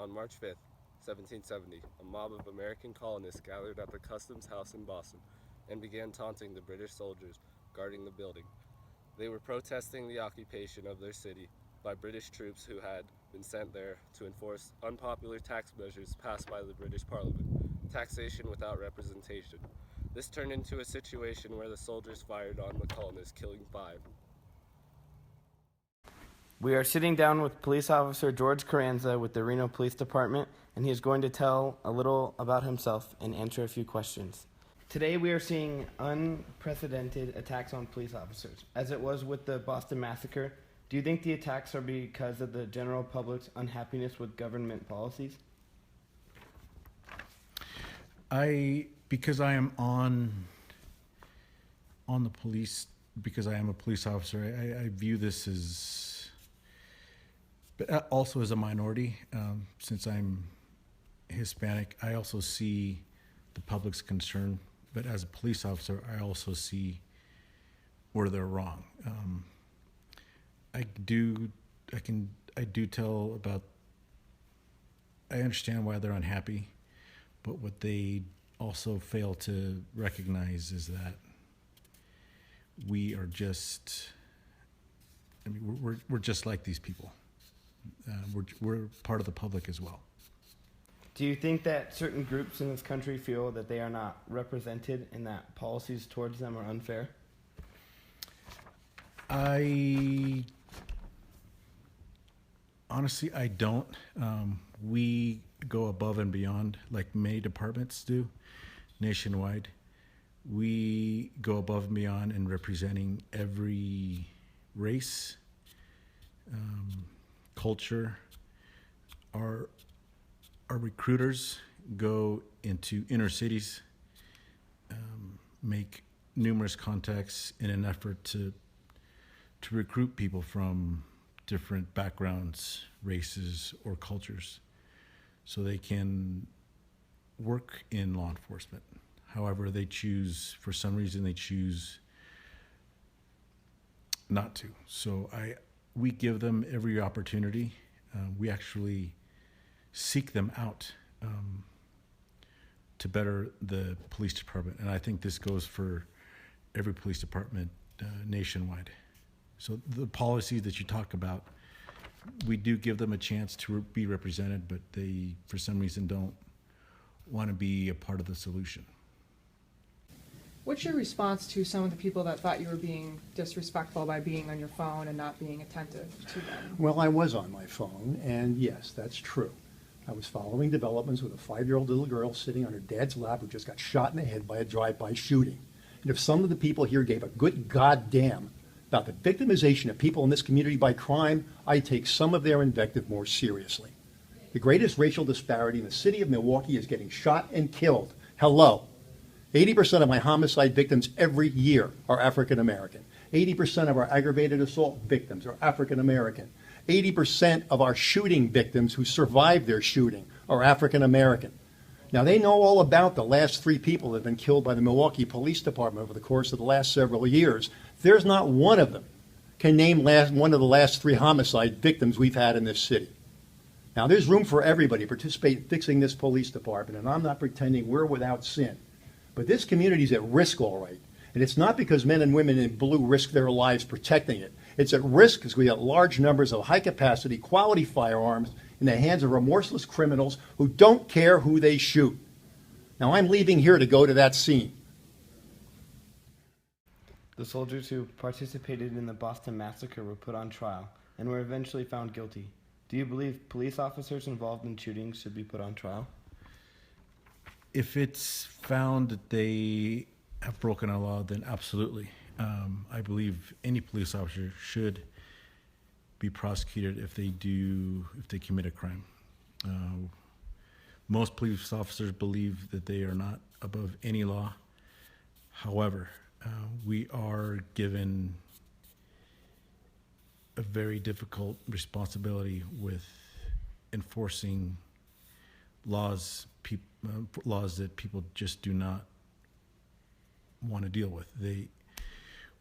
On March 5th, 1770, a mob of American colonists gathered at the Customs House in Boston and began taunting the British soldiers guarding the building. They were protesting the occupation of their city by British troops who had been sent there to enforce unpopular tax measures passed by the British Parliament, taxation without representation. This turned into a situation where the soldiers fired on the colonists, killing 5. We are sitting down with Police Officer George Carranza with the Reno Police Department, and he is going to tell a little about himself and answer a few questions. Today we are seeing unprecedented attacks on police officers. As it was with the Boston Massacre, do you think the attacks are because of the general public's unhappiness with government policies? Because I am on the police, because I am a police officer, I view this as, but also as a minority, since I'm Hispanic, I also see the public's concern. But as a police officer, I also see where they're wrong. I do tell about. I understand why they're unhappy, but what they also fail to recognize is that we are just. I mean, we're just like these people. We're part of the public as well. Do you think that certain groups in this country feel that they are not represented and that policies towards them are unfair? Honestly, I don't. We go above and beyond, like many departments do, nationwide. We go above and beyond in representing every race, culture. Our recruiters go into inner cities, make numerous contacts in an effort to recruit people from different backgrounds, races, or cultures, so they can work in law enforcement. However, for some reason, they choose not to. So we give them every opportunity. We actually seek them out to better the police department. And I think this goes for every police department nationwide. So the policies that you talk about, we do give them a chance to be represented, but they, for some reason, don't want to be a part of the solution. What's your response to some of the people that thought you were being disrespectful by being on your phone and not being attentive to them? Well, I was on my phone, and yes, that's true. I was following developments with a 5-year-old little girl sitting on her dad's lap who just got shot in the head by a drive-by shooting. And if some of the people here gave a good goddamn about the victimization of people in this community by crime, I take some of their invective more seriously. The greatest racial disparity in the city of Milwaukee is getting shot and killed. Hello. 80% of my homicide victims every year are African American. 80% of our aggravated assault victims are African American. 80% of our shooting victims who survived their shooting are African American. Now, they know all about the last 3 people that have been killed by the Milwaukee Police Department over the course of the last several years. There's not one of them can name one of the last 3 homicide victims we've had in this city. Now, there's room for everybody to participate in fixing this police department, and I'm not pretending we're without sin. But this community is at risk, all right. And it's not because men and women in blue risk their lives protecting it. It's at risk because we have large numbers of high-capacity, quality firearms in the hands of remorseless criminals who don't care who they shoot. Now, I'm leaving here to go to that scene. The soldiers who participated in the Boston Massacre were put on trial and were eventually found guilty. Do you believe police officers involved in shootings should be put on trial? If it's found that they have broken a law, then absolutely. I believe any police officer should be prosecuted if they commit a crime. Most police officers believe that they are not above any law. However, we are given a very difficult responsibility with enforcing laws that people just do not want to deal with.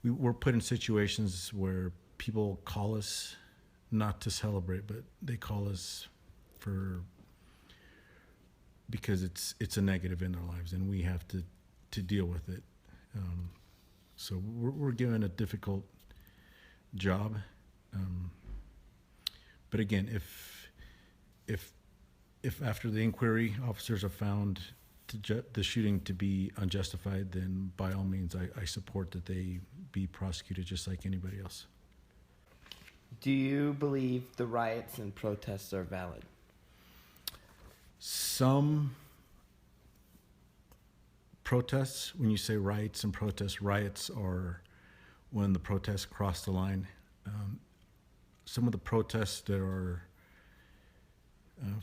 We're put in situations where people call us not to celebrate, but they call us for because it's a negative in their lives, and we have to deal with it. So we're given a difficult job. But again, if after the inquiry officers have found the shooting to be unjustified, then by all means I support that they be prosecuted just like anybody else. Do you believe the riots and protests are valid? Some protests, when you say riots and protests, riots are when the protests cross the line. Some of the protests that are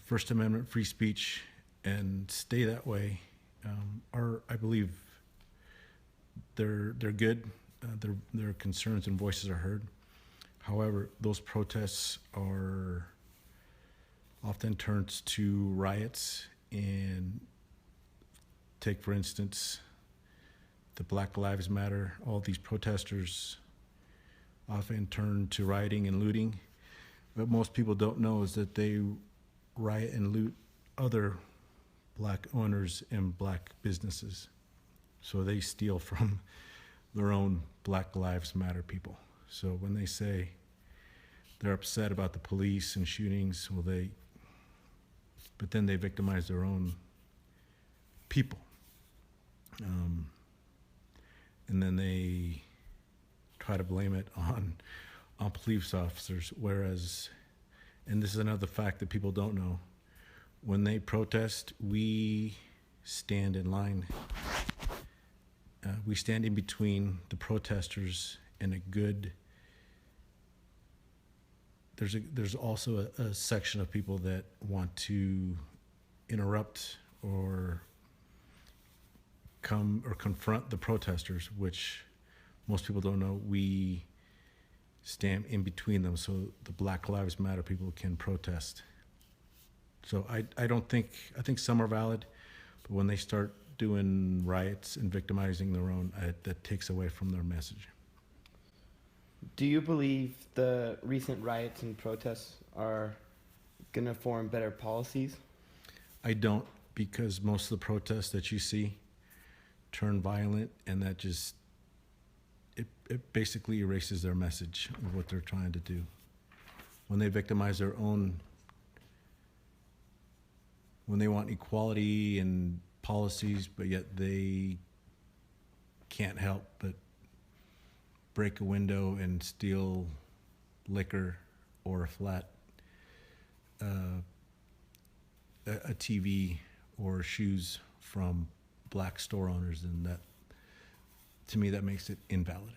First Amendment free speech and stay that way are, I believe, they're good. Their concerns and voices are heard. However, those protests are often turned to riots. And take, for instance, the Black Lives Matter. All these protesters often turn to rioting and looting. What most people don't know is that they riot and loot other black owners and black businesses. So they steal from their own Black Lives Matter people. So when they say they're upset about the police and shootings, but then they victimize their own people. And then they try to blame it on police officers, whereas, and this is another fact that people don't know, when they protest, we stand in line. We stand in between the protesters and there's also a section of people that want to interrupt or confront the protesters, which most people don't know. We stand in between them so the Black Lives Matter people can protest. So I think some are valid, but when they start doing riots and victimizing their own, that takes away from their message. Do you believe the recent riots and protests are going to form better policies? I don't, because most of the protests that you see turn violent, and that just it basically erases their message of what they're trying to do. When they victimize their own, when they want equality and policies, but yet they can't help but break a window and steal liquor or a flat, a TV or shoes from black store owners, and that, to me, that makes it invalid.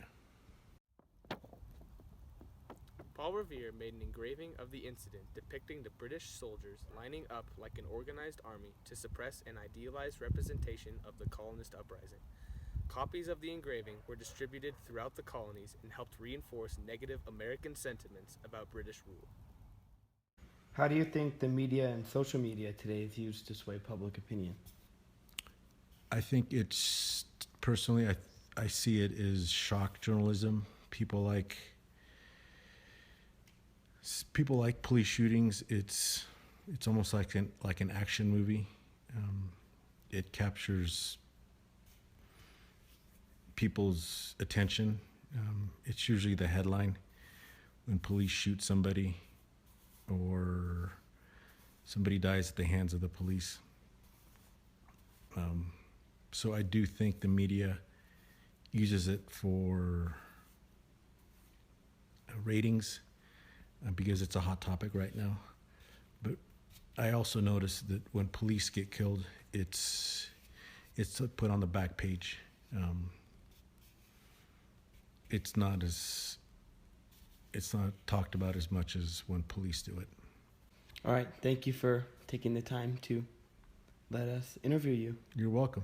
Paul Revere made an engraving of the incident depicting the British soldiers lining up like an organized army to suppress an idealized representation of the colonist uprising. Copies of the engraving were distributed throughout the colonies and helped reinforce negative American sentiments about British rule. How do you think the media and social media today is used to sway public opinion? I think it's, personally, I see it as shock journalism. People like police shootings. It's almost like an action movie. It captures people's attention. It's usually the headline when police shoot somebody or somebody dies at the hands of the police. So I do think the media uses it for ratings because it's a hot topic right now. But I also notice that when police get killed, it's put on the back page. It's not talked about as much as when police do it. All right. Thank you for taking the time to let us interview you. You're welcome.